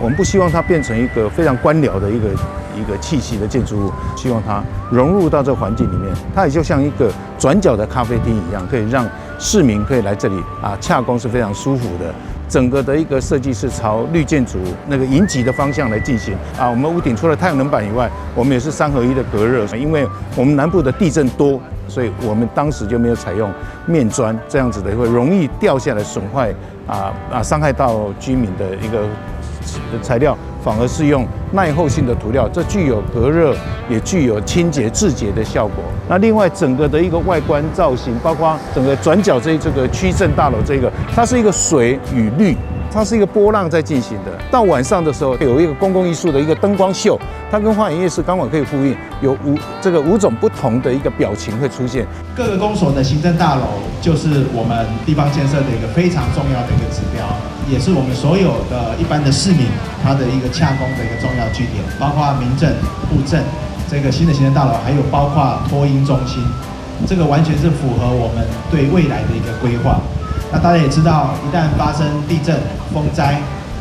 們不希望它變成一個非常官僚的一個氣息的建築物，希望它融入到這個環境裡面，它也就像一個轉角的咖啡廳一樣，可以讓市民可以來這裡洽公是非常舒服的。整個的一個設計是朝綠建築那個迎擊的方向來進行我們屋頂除了太陽能板以外，我們也是3合1的隔熱，因為我們南部的地震多，所以我們當時就沒有採用面磚這樣子的，會容易掉下來損壞傷害到居民的一個材料，反而是用耐候性的塗料，這具有隔熱，也具有清潔制潔的效果。那另外整個的一个外觀造型，包括整個轉角這個區政大樓它是一個水與綠，它是一個波浪在進行的。到晚上的時候，有一個公共藝術的一個燈光秀，它跟花園夜市剛好可以呼應，有5種不同的一個表情會出現。各個公所的行政大樓就是我們地方建設的一個非常重要的一個指標，也是我們所有的一般的市民他的一個洽公的一個重要據點，包括民政、戶政這個新的行政大樓，還有包括托嬰中心，這個完全是符合我們對未來的一個規劃。那大家也知道，一旦發生地震、風災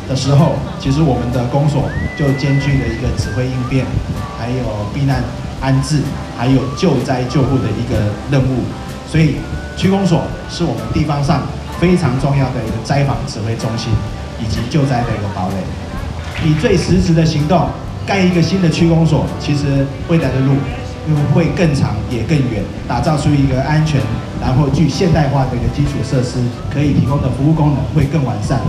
的時候，其實我們的公所就兼具了一個指揮應變，還有避難安置，還有救災救護的一個任務。所以區公所是我們地方上非常重要的一個災防指揮中心，以及救災的一個堡壘。以最實質的行動蓋一個新的區公所，其實未來的路會更長也更遠，打造出一個安全然後具現代化的一個基礎設施，可以提供的服務功能會更完善。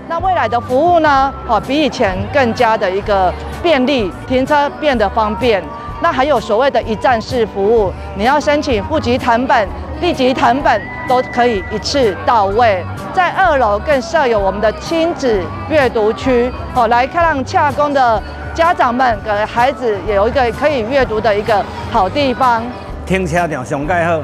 那未來的服務呢？比以前更加的一個便利，停車變得方便。那還有所謂的一站式服務，你要申請戶籍謄本、地籍謄本都可以一次到位。在2樓更設有我們的親子閱讀區，來讓洽公的家長們給孩子也有一個可以閱讀的一個好地方。停車場上蓋好。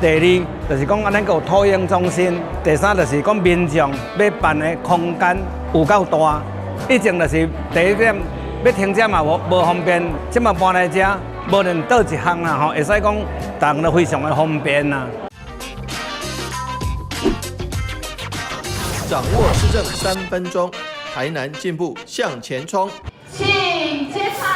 第2就是講，咱有托嬰中心。第3就是講，民眾要辦的空間有夠大。以前就是第1點要停車嘛無方便，即馬搬來這，無論倒一項啦會使講，大家都非常的方便啦。掌握市政3分鐘，台南進步向前衝。請接場。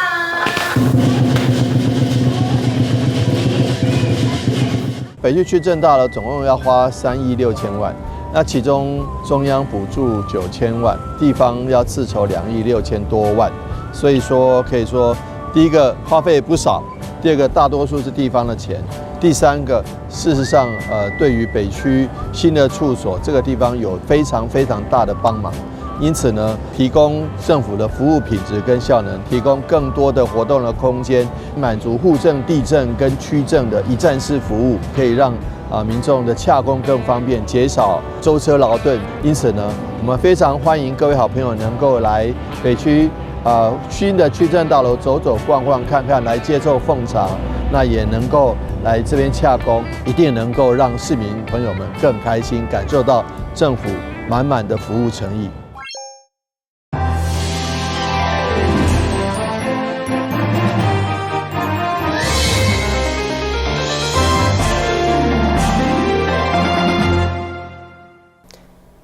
北區區政大樓總共要花3億6千萬，那其中中央補助9千萬，地方要自籌2億6千多萬，所以說可以說，第一個花費不少，第二個大多數是地方的錢，第三個事實上對於北區新的處所這個地方有非常大的幫忙。因此呢，提供政府的服務品質跟效能，提供更多的活動的空間，滿足戶政、地政跟區政的一站式服務，可以讓民眾的洽公更方便，減少舟車勞頓。因此呢，我們非常歡迎各位好朋友能夠來北區新的區政大樓走走逛逛看看，來接受奉茶，那也能夠來這邊洽公，一定能夠讓市民朋友們更開心，感受到政府滿滿的服務誠意。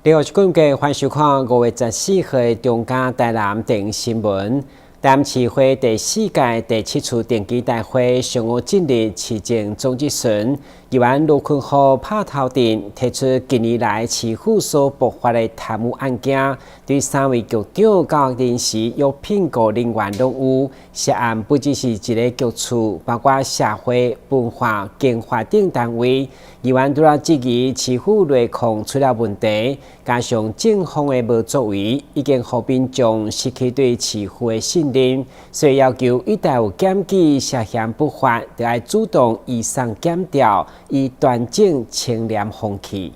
你好，各位歡迎收看5月14號的中嘉台南電影新聞。台南市會第4屆第7次電機大會上午正日市政總質詢，議員盧坤豪拍頭陣提出近年來市府所爆發的貪污案件，對3位局長到臨時約聘雇人員攏有涉案，不只是一個局處，包括社會、文化、經發等單位。議員除了質疑市府內控出了問題，加上政府的無作為，已經讓民眾失去對市府的信任，所以要求一旦有檢舉涉嫌不法，就要主動移送檢調，以斷正清廉風氣。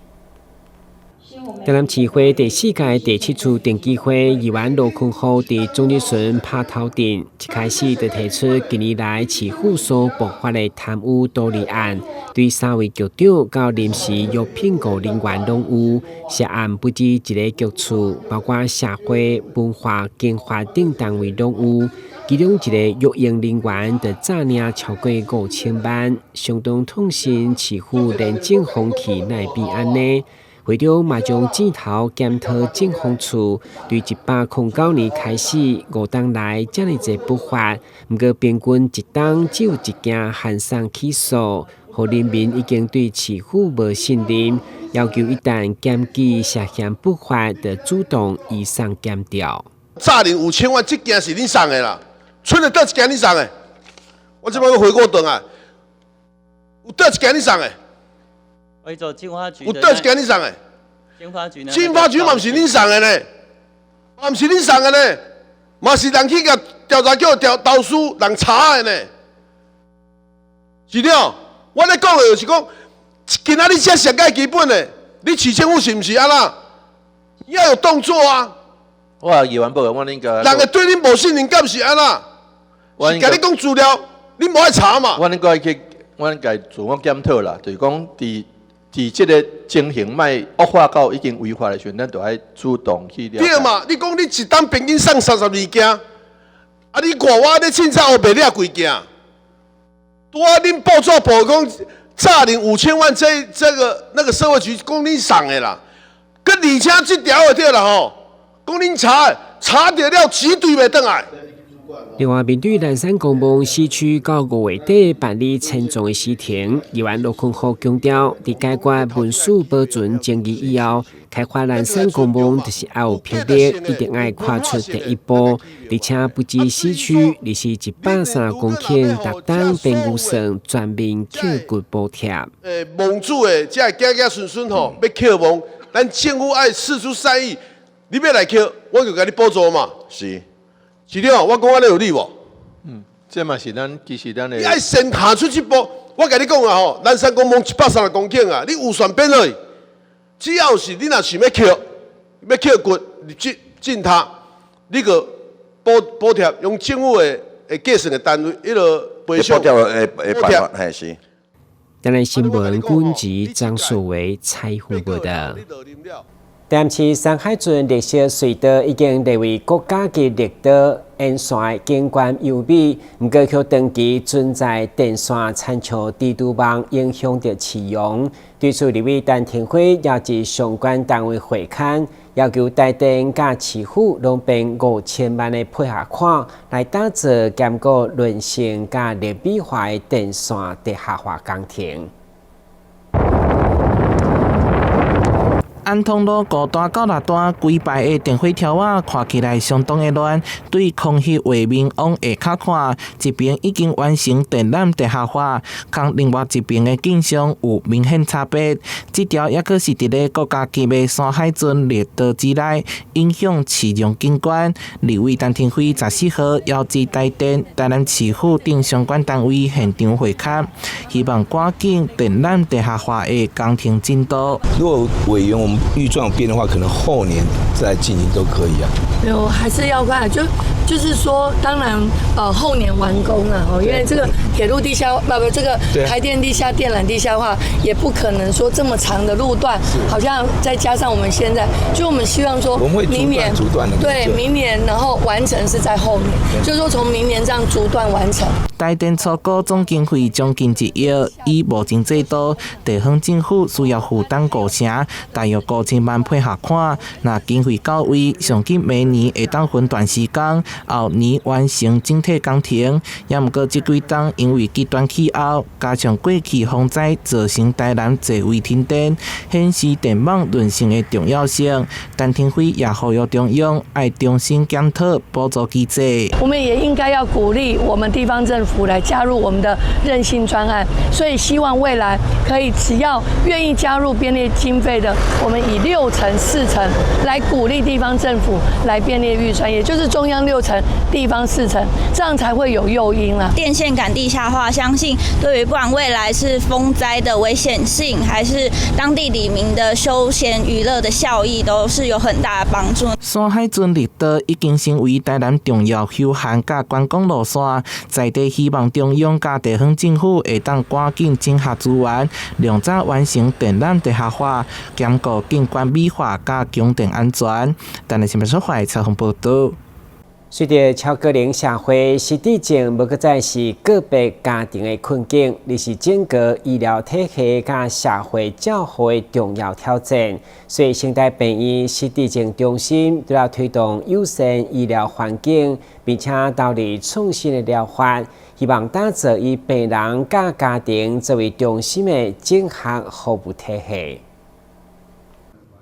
台南市會第4屆第7次電機會議員盧坤豪在總質詢拍頭陣，一開始就提出近年來市府所爆發的貪污多例案，對3位局長到臨時約聘雇人員攏有涉案，不止一個局處，包括社會、文化、經發等單位攏有。其中一個育嬰人員就早領超過5000萬，相當痛心市府廉政風氣乃變安尼。會長嘛將指頭檢討政風處，對1809年開始5冬來這麼濟不法，不過平均一冬只有一件函送起訴，讓人民已經對市府無信任，要求一旦檢舉涉嫌不法，就主動移送檢調。詐領5000萬，這件是恁送的啦，剩的倒一件恁送的，我這擺回過轉啊，有倒一件恁送的。有倒一件恁送的，經發局嘛不是恁送的呢，嘛不是恁送的呢，嘛是人去甲調查局投訴人查的呢，是了。我咧講的就是講，今仔日這上蓋基本的，你市政府是不是安那？要有動作啊！我議員報告，我恁個人會對恁無信任，敢是安那？是甲你講資料，你無愛查嘛？我恁個去，我恁個自我檢討啦，就是講佇這個情形賣惡化到已經違法的時候，咱就愛主動去了解。對嘛？你講你一單平均送32件，啊！你看我咧凊彩後袂了幾件，拄啊！恁報紙報講詐領5000萬，這個那個社會局講恁送的啦，跟而且這條就對了吼，講恁查到了絕對袂轉來。另外，面對南山公墓西區到5月底辦理遷葬的事情，議員羅坤豪強調，在解決文書保存爭議以後，開發南山公墓就是要有魄力，一定要跨出第一步。而且不止西區，而是130公頃特等變有算全面扣骨補貼。墓主的這家順順吼，要扣墓，咱政府愛釋出善意，你要來扣，我就給你補助嘛。是了，我講我咧有理無？這嘛是咱其實咱的。你愛先行出一步，我甲你講啊吼，南山公墓130公頃啊，你預算編落去，只要是你若想要扣骨，進塔，你個補貼用政府的計算的單位，迄個賠償補貼還是。當然，新聞軍籍張素維採訪報道。淡市山海圳歷史隧道已經列為國家級綠道，沿線景觀優美，不過卻長期存在電線殘像蜘蛛網，影響着市容。對此，立委陳廷輝邀集相關單位會勘，要求台電甲市府攏編5000萬的配合款，來打造兼顧韌性甲立體化的電線地下化工程。安通路5段到6段規排的電火條仔看起來相當的亂，對空氣畫面往下較看，一邊已經完成電纜地下化，跟另外一邊的景象有明顯差別。這條也可是佇咧國家級的山海圳綠道之內，影響市容景觀。立委陳廷輝14號邀集台電、台南市府等相關單位現場會勘，希望趕緊電纜地下化的工程進度。如果委員我們預算有變的話，可能後年再進行都可以啊。沒有，還是要看，就是說，當然，後年完工了哦，因為這個鐵路地下，這個台電地下電纜地下化，也不可能說這麼長的路段，好像再加上我們現在，就我們希望說，明年逐段的，對，明年然後完成是在後年，就是說從明年這樣逐段完成。台電初估總經費將近1億，以目前制度，地方政府需要負擔5成，大約5000萬配合款。那經費到位，上緊明年會當分段施工，後年完成整體工程。也毋過這幾冬因為極端氣候，加上過去風災造成台南儕位停電，顯示電網韌性的重要性。陳廷輝也呼籲中央愛重新檢討補助機制。我們也應該要鼓勵我們地方政府來加入我們的韌性專案，所以希望未來可以只要願意加入編列經費的，我們以6成、4成來鼓勵地方政府來編列預算，也就是中央6成，地方4成，這樣才會有誘因啦。電線桿地下化，相信對於不管未來是風災的危險性，還是當地里民的休閒娛樂的效益，都是有很大的幫助。山海圳綠道已經成為台南重要休閒甲觀光路線，在地希望中央甲地方政府會當趕緊整合資源，量早完成電纜地下化，兼顧景觀美化甲供電安全。但係新聞所發採訪報道。隨着超高齡社會失智症無擱再是個別家庭的困境，而是整個醫療體系甲社會照護的重要挑戰。所以，新台病院失智症中心都要推動友善醫療環境，並且導入創新的療法，希望打造以病人甲家庭作為中心的整合服務體系。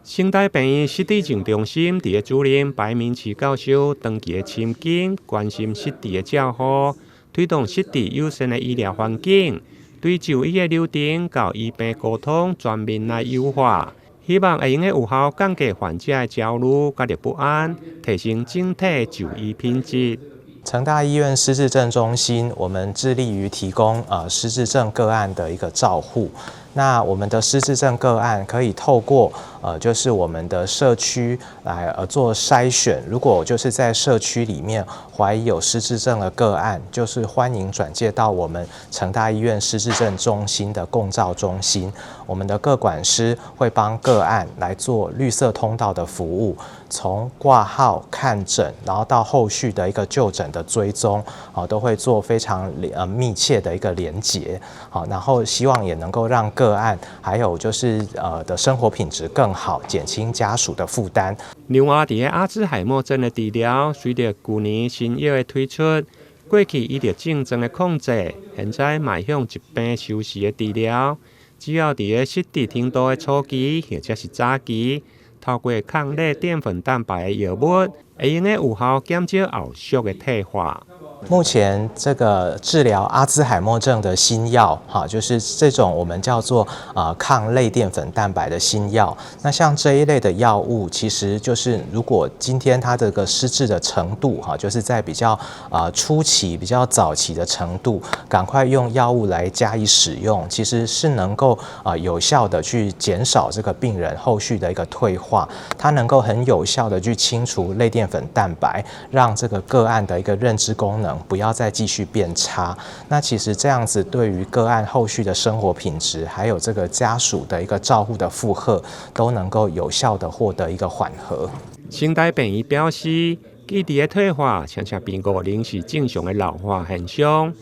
新台病院失智症中心伫個主任白明奇教授長期的親近，關心失智的照護，推動失智友善的醫療環境，對就醫的流程到醫病溝通全面來優化，希望會用有效降低患者的焦慮甲不安，提升整體就醫品質。成大醫院失智症中心，我們致力於提供失智症個案的一個照護。那我們的失智症個案可以透過就是我們的社區來做篩選，如果就是在社區裡面懷疑有失智症的個案，就是歡迎轉介到我們成大醫院失智症中心的共照中心，我們的個管師會幫個案來做綠色通道的服務，從掛號看診，然後到後續的一個就診的追蹤，都會做非常密切的一個連結，然後希望也能夠讓個案還有就是的生活品質更好，減輕家屬的負擔。另外，在阿茲海默症的治療，隨着去年新藥的推出，過去伊着症狀的控制，現在邁向疾病修飾的治療。只要在個失智程度的初期或者是早期，透過抗類澱粉蛋白的藥物，會用有效減少後續的退化。目前這個治療阿茲海默症的新藥，就是這種我們叫做抗類澱粉蛋白的新藥。那像這一類的藥物，其實就是如果今天它這個失智的程度，就是在比較初期、比較早期的程度，趕快用藥物來加以使用，其實是能夠有效的去減少這個病人後續的一個退化，它能夠很有效的去清除類澱粉蛋白，讓這個個案的一個認知功能不要再繼續變差。那其實這樣子對於個案後續的生活品質，還有這個家屬的一個照護的負荷，都能夠有效的獲得一個緩和。新台病院表示，記憶的退化常常比50齡是正常的老化現象。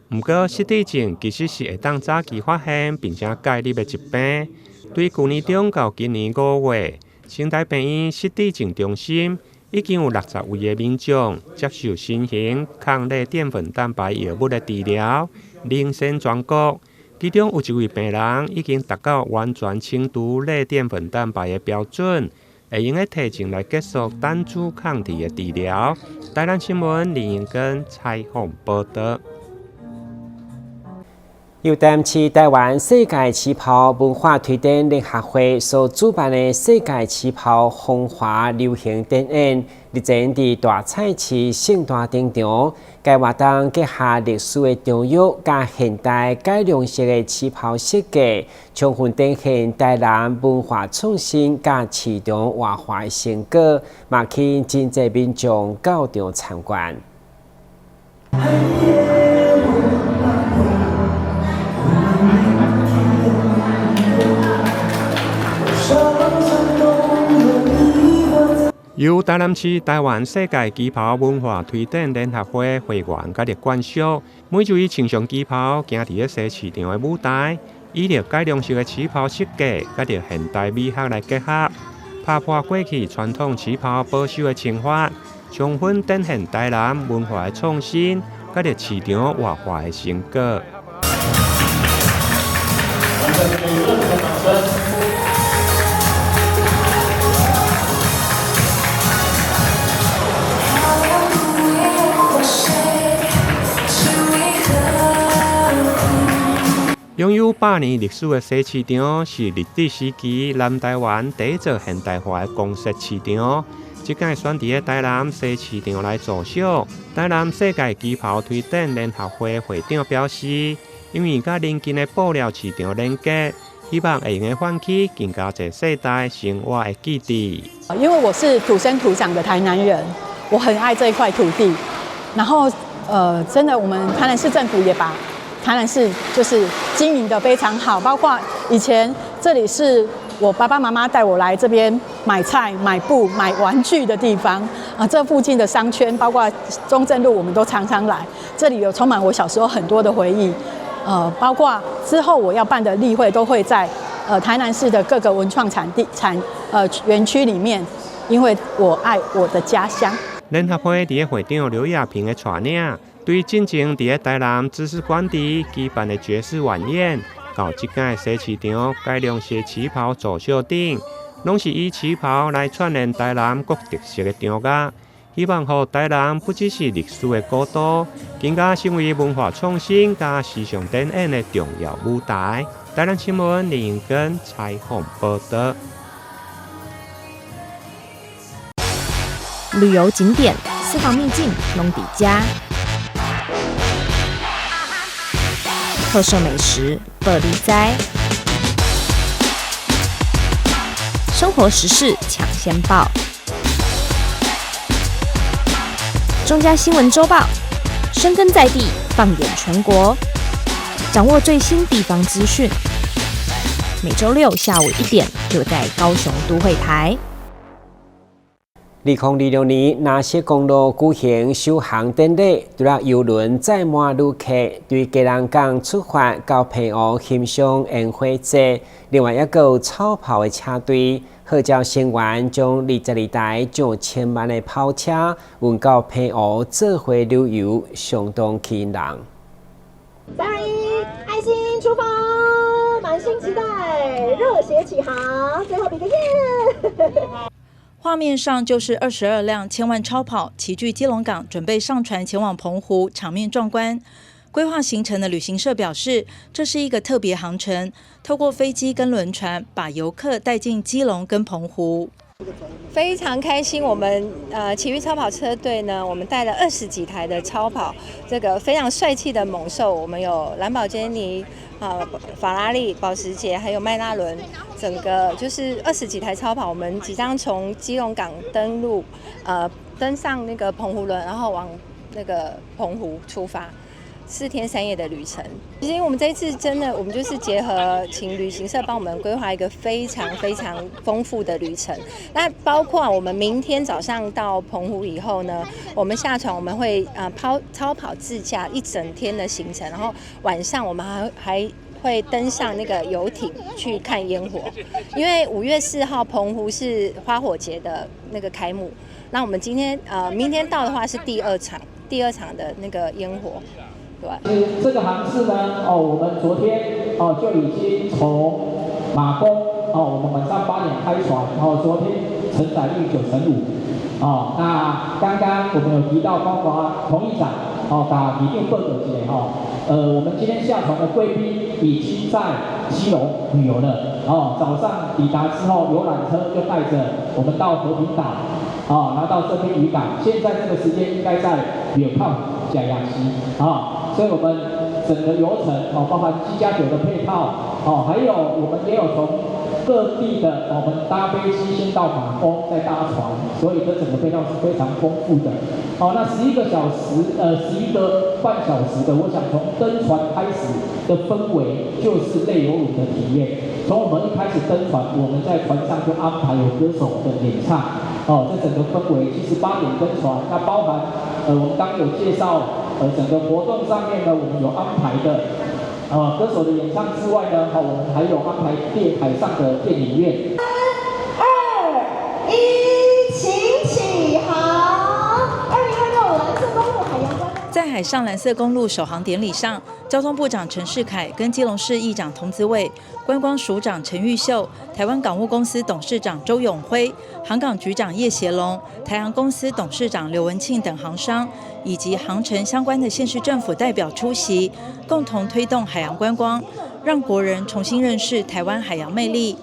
不過，失智症其實是會當早期發現並且介入的疾病。對去年中到今年5月，新台病院失智症中心已經有60位的民眾接受新型抗類澱粉蛋白藥物的治療，領先全國。其中有1位病人已經達到完全清除類澱粉蛋白的標準，會用個提前來結束單株抗體的治療。台南新聞李英根採訪報道。由擔起台灣世界旗袍文化推展聯合會所主辦的世界旗袍風華流行展演，日前在大菜市盛大登場。該活動結合歷史的長玉加現代改良式的旗袍設計，充分展現台南文化創新加市場活化的成果，嘛吸引真濟民眾到場參觀。由台南市台灣世界旗袍文化推展聯合會會員甲列關屬，每一位穿上旗袍，行佇個西市場的舞台，以着改良式的旗袍設計，甲着現代美學來結合，打破過去傳統旗袍保守的穿法，充分展現台南文化的創新，甲着市場活化的成果。擁有100年歷史的西市場，是日治時期南台灣第一座現代化的公設市場。這屆選在台南西市場來作秀。台南世界旗袍推展聯合會會長表示，因為甲鄰近的布料市場連結，希望會用喚起更加儕世代生活的記憶。因為我是土生土長的台南人，我很愛這一塊土地。然後真的我們台南市政府也把台南市就是經營得非常好，包括以前這裡是我爸爸媽媽帶我來這邊買菜、買布、買玩具的地方啊。這附近的商圈，包括中正路，我們都常常來。這裡有充滿我小時候很多的回憶，包括之後我要辦的例會，都會在台南市的各個文創園區裡面，因為我愛我的家鄉。聯合會第一會長劉亞平的帶領，對進前在台南知識館地舉辦的爵士晚宴，到這屆西市場改良式旗袍作秀等，攏是以旗袍來串聯台南各特色的場合，希望讓台南不只是歷史的古都，更加成為文化創新加時尚展演的重要舞台。台南新聞林英根採訪報道。旅遊景點、私房秘境攏底家，特色美食報你知，生活時事搶先報。中嘉新聞週報，深耕在地，放眼全國，掌握最新地方資訊。每週六下午1點，就在高雄都會台。2026年，南勢公路舉行首航典禮，除了郵輪載滿旅客對基隆港出發到澎湖欣賞煙火節，另外一個超跑的車隊，號召成員將22台上千萬的跑車運到澎湖做伙旅遊，相當吸引人。3、2、1，愛心出發，滿心期待，熱血起航，最後比個耶！畫面上就是22輛千萬超跑齊聚基隆港，準備上船前往澎湖，場面壯觀。規劃行程的旅行社表示，這是一個特別航程，透過飛機跟輪船把遊客帶進基隆跟澎湖。非常開心，我們奇遇超跑車隊呢，我們帶了20幾台的超跑，這個非常帥氣的猛獸，我們有藍寶堅尼、法拉利、保時捷，還有邁拉倫，整個就是20幾台超跑，我們即將從基隆港登上那個澎湖輪，然後往那個澎湖出發。4天3夜的旅程，其實我們這一次真的，我們就是結合請旅行社幫我們規劃一個非常非常豐富的旅程。那包括我們明天早上到澎湖以後呢，我們下船我們會超跑自駕1整天的行程，然後晚上我們還會登上那個遊艇去看煙火，因為5月4號澎湖是花火節的那個開幕。那我們明天到的話是第二場的那個煙火。對，這個航次呢，我們昨天就已經從馬公，我們晚上8點開船，昨天承載率95%，那剛剛我們有提到，包括童議長，把一定報告一下，我們今天下船的貴賓已經在基隆旅遊了，早上抵達之後，遊覽車就帶着我們到和平島，然後到這邊漁港，現在這個時間應該在遠胖甲陽溪，所以我們整個流程包含7+9的配套，還有我們也有從各地的我們搭飛機先到馬公再搭船，所以這整個配套是非常豐富的。那11個半小時的，我想從登船開始的氛圍就是類遊輪的體驗。從我們一開始登船，我們在船上就安排有歌手的演唱，這整個氛圍其實8點登船，那包含我們剛有介紹。整個活動上面呢，我們有安排的，歌手的演唱之外呢，我們還有安排海上的電影院。3、2、1，請起航！2026藍色公路海洋觀光。在海上藍色公路首航典禮上，交通部長陳世凱跟基隆市議長童子偉、觀光署長陳玉秀、台灣港務公司董事長周永輝、航港局長葉協龍、台航公司董事長劉文慶等航商，以及航程相關的縣市政府代表出席，共同推動海洋觀光，讓國人重新認識台灣海洋魅力。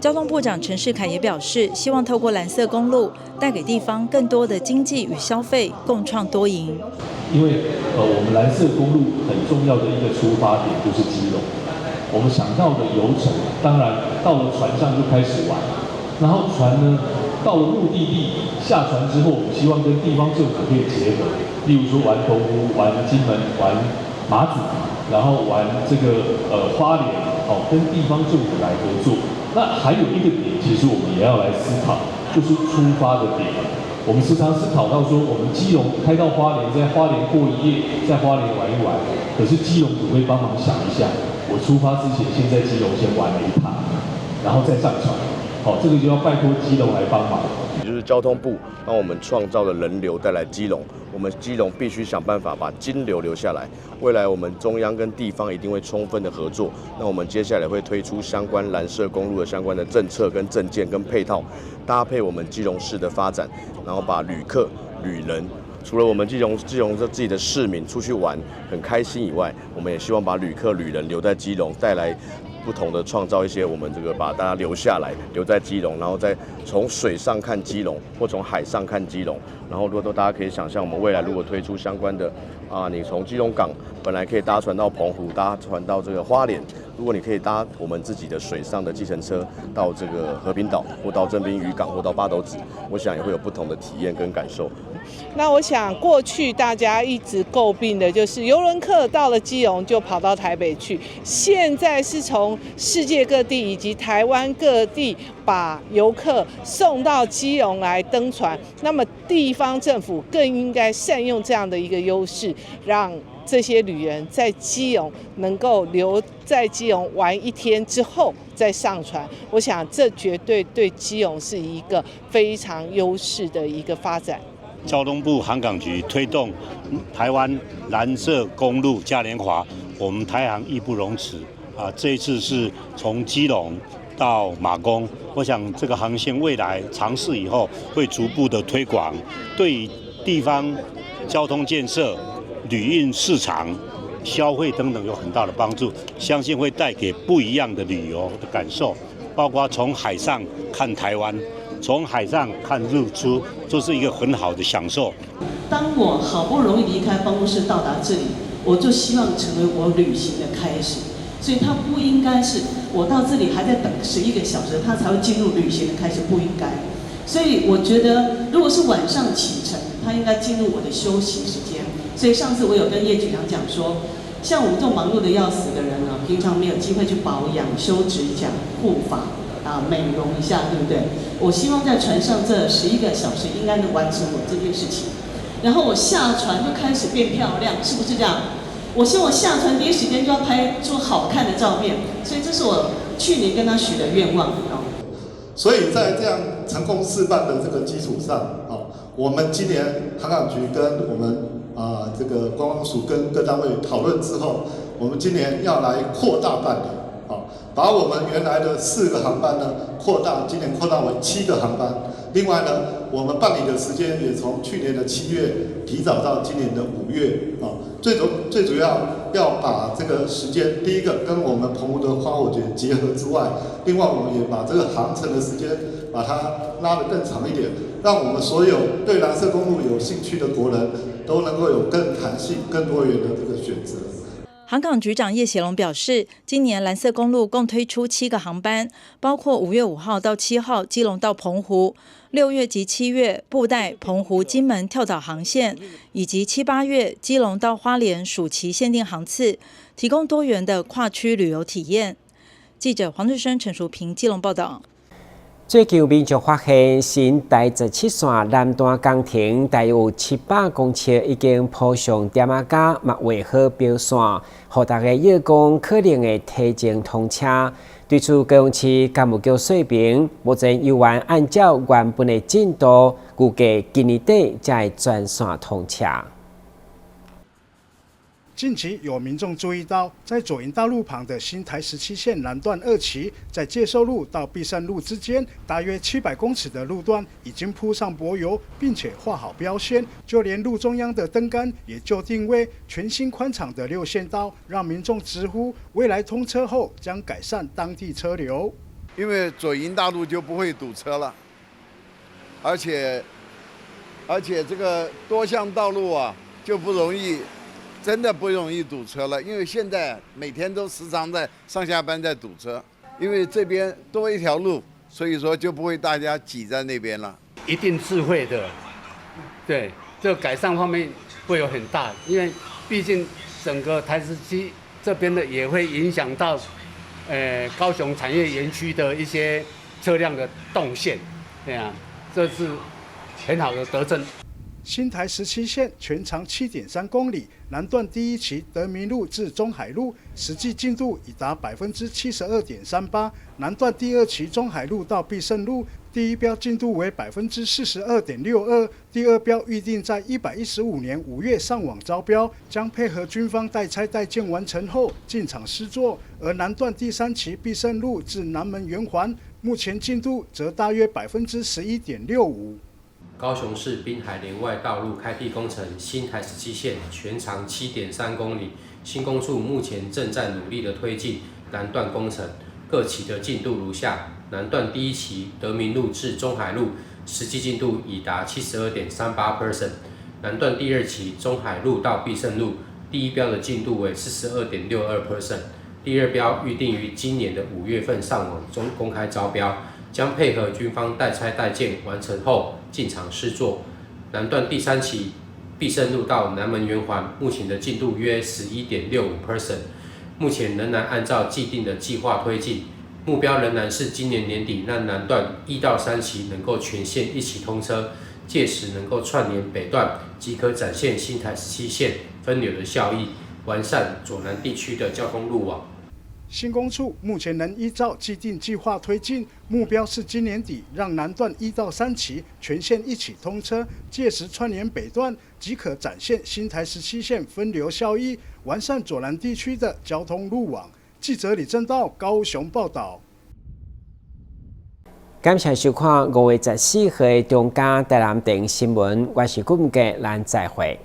交通部長陳世凱也表示，希望透過藍色公路帶給地方更多的經濟與消費，共創多贏。因為我們藍色公路很重要的一個出發點就是基隆，我們想到的遊程，當然到了船上就開始玩，然後船呢到了目的地下船之後，我們希望跟地方政府可以結合，例如說玩澎湖、玩金門、玩馬祖，然後玩這個花蓮，跟地方政府來合作。那還有一個點，其實我們也要來思考，就是出發的點。我們時常思考到說，我們基隆開到花蓮，在花蓮過一夜，在花蓮玩一玩。可是基隆可不可以幫忙想一下，我出發之前先在基隆先玩了一趟，然後再上船。好，這個就要拜託基隆來幫忙。也就是交通部幫我們創造了人流帶來基隆，我們基隆必須想辦法把金流留下來。未來我們中央跟地方一定會充分的合作，那我們接下來會推出相關藍色公路的相關的政策跟政見跟配套，搭配我們基隆市的發展，然後把旅客、旅人，除了我們基隆自己的市民出去玩很開心以外，我們也希望把旅客、旅人留在基隆，帶來不同的創造一些我们这个把大家留下来，留在基隆，然後再從水上看基隆，或從海上看基隆。然後如果大家可以想象，我們未來如果推出相關的你從基隆港本來可以搭船到澎湖，搭船到這個花蓮，如果你可以搭我們自己的水上的計程車到這個和平島，或到正濱漁港，或到八斗子，我想也會有不同的體驗跟感受。那我想過去大家一直詬病的就是郵輪客到了基隆就跑到台北去，現在是從世界各地以及台灣各地把遊客送到基隆來登船，那麼地方政府更應該善用這樣的一個優勢，讓這些旅人在基隆能夠留在基隆玩一天之後再上船，我想這絕對對基隆是一個非常優勢的一個發展。交通部航港局推動台灣藍色公路嘉年華，我們台航義不容辭啊！這一次是從基隆到馬公，我想這個航線未來嘗試以後會逐步的推廣，對於地方交通建設、旅運市場、消費等等有很大的幫助，相信會帶給不一樣的旅遊的感受，包括從海上看台灣。從海上看日出，就是一個很好的享受。當我好不容易離開辦公室到達這裡，我就希望成為我旅行的開始。所以它不應該是我到這裡還在等11個小時，它才會進入旅行的開始，不應該。所以我覺得，如果是晚上啟程，它應該進入我的休息時間。所以上次我有跟葉局長講說，像我們這種忙碌的要死的人呢，平常沒有機會去保養、修指甲、護髮。美容一下，對不對？我希望在船上這11個小時應該能完成我這件事情，然後我下船就開始變漂亮，是不是這樣？我希望我下船第一時間就要拍出好看的照片，所以這是我去年跟他許的願望。所以在這樣成功示範的這個基礎上，我們今年航港局跟我們這個觀光署跟各單位討論之後，我們今年要來擴大辦理。把我們原來的4個航班呢今年擴大為7個航班。另外呢，我們辦理的時間也從去年的7月提早到今年的5月啊。最主要把這個時間，第一個跟我們澎湖的花火節結合之外，另外我們也把這個航程的時間把它拉得更長一點，讓我們所有對藍色公路有興趣的國人都能夠有更彈性、更多元的這個選擇。航港局長葉協龍表示，今年藍色公路共推出7個航班，包括5月5號到7號基隆到澎湖，6月及7月布袋、澎湖、金門跳蚤航線，以及7、8月基隆到花蓮暑期限定航次，提供多元的跨區旅遊體驗。記者黃志生、陳淑平基隆報道。最近民眾發現新台17線南段工程大約有700公尺已經鋪上點仔架，嘛畫好標線，讓大家預講可能會提前通車。對此，高雄市干務局說明，目前有關按照原本的進度，預計今年底才會全線通車。近期有民眾注意到，在左營大路旁的新台17線南段2期，在介壽路到碧山路之間，大約700公尺的路段已經鋪上柏油，並且畫好標線，就連路中央的燈桿也就定位全新寬敞的6線道，讓民眾直呼未來通車後將改善當地車流。因為左營大路就不會堵車了，而且這個多向道路啊就不容易。真的不容易堵車了，因為現在每天都時常在上下班在堵車，因為這邊多一條路，所以說就不會大家擠在那邊了。一定是會的，對，這個改善方面會有很大，因為畢竟整個台17這邊的也會影響到高雄產業園區的一些車輛的動線，對啊，這是很好的德政。新台17線全長7.3公里，南段第一期德民路至中海路實際進度已達72.38%，南段第二期中海路到必勝路第一標進度為42.62%，第二標預定在115年5月上網招標，將配合軍方代拆代建完成後進場施作。而南段第三期必勝路至南門圓環，目前進度則大約11.65%。高雄市濱海連外道路開闢工程新台17線，全長7.3公里，新工處目前正在努力的推進南段工程，各期的進度如下：南段第一期德民路至中海路，實際進度已達72.38%；南段第二期中海路到必勝路，第一標的進度為42.62%，第二標預定於今年的5月份上網中公開招標。將配合軍方代拆代建完成後進場施作。南段第三期必勝路到南門圓環，目前的進度約11.65%，目前仍然按照既定的計劃推進，目標仍然是今年年底讓南段1到3期能夠全線一起通車，屆時能夠串聯北段，即可展現新台17線分流的效益，完善左南地區的交通路網。新工處目前仍依照既定計劃推進，目標是今年底讓南段1到3期全線一起通車，屆時串聯北段即可展現新台17線分流效益，完善左南地區的交通路網。記者李正道高雄報道。感謝收看5月14號的中嘉台南電新聞，我是顧文傑，咱再會。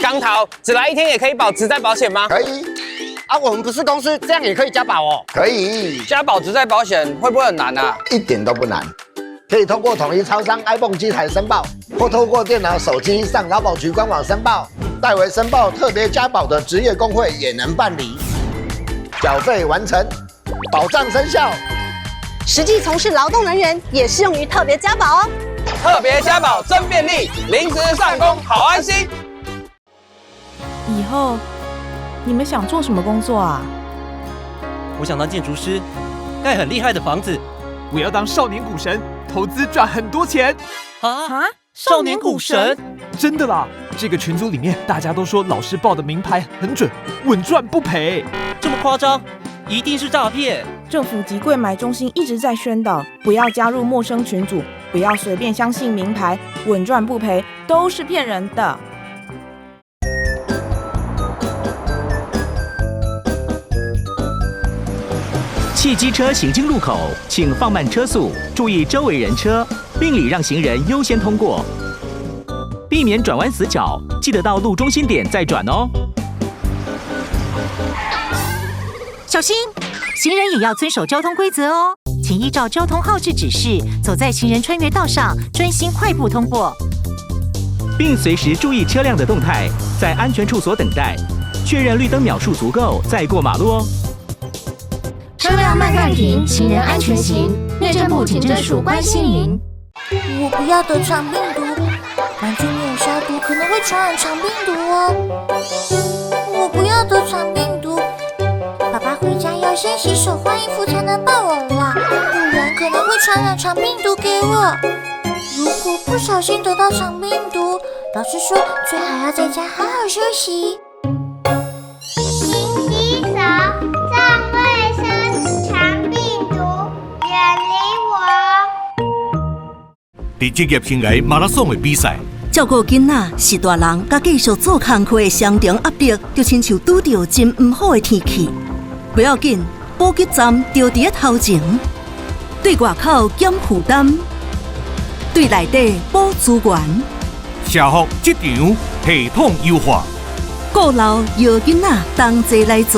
刚桃只来1天也可以保职災保險嗎？可以。啊，我們不是公司，這樣也可以加保哦。可以。加保職災保險會不會很難啊？一點都不難，可以通過統一超商 iPhone 機台申報，或透過電腦、手機上勞保局官網申報。代為申報特別加保的職業工會也能辦理。繳費完成，保障生效。實際從事勞動人員也適用於特別加保哦。特別加保真便利，臨時上工好安心。以後你們想做什麼工作啊？我想當建築師，蓋很厲害的房子。我要當少年股神，投資賺很多錢。啊！少年股神？真的啦！這個群組裡面大家都說老師報的名牌很準，穩賺不賠。這麼誇張？一定是詐騙！政府及櫃買中心一直在宣導，不要加入陌生群組，不要隨便相信名牌，穩賺不賠都是騙人的。汽機車行經路口，請放慢車速，注意周圍人車，並禮讓行人優先通過，避免轉彎死角，記得到路中心點再轉哦。小心，行人也要遵守交通規則哦，請依照交通號誌指示，走在行人穿越道上，專心快步通過，並隨時注意車輛的動態，在安全處所等待，確認綠燈秒數足夠再過馬路哦。車輛慢暫停，行人安全行。內政部警政署關心您。我不要得腸病毒，玩具沒有消毒，可能會傳染腸病毒哦。我不要得腸病毒，爸爸回家要先洗手換衣服才能抱我啦，不然可能會傳染腸病毒給我。如果不小心得到腸病毒，老師說最好要在家好好休息。勤洗手，站衛生，腸病毒遠離我。在職業生涯馬拉松的比賽，照顧囡仔是大人，甲繼續做工課的雙重壓力，就親像拄到真唔好的天氣。不要緊，補給站就佇頭前，對外口減負擔，對內底補資源。社福職場系統優化，顧老搖囡仔同齊來做。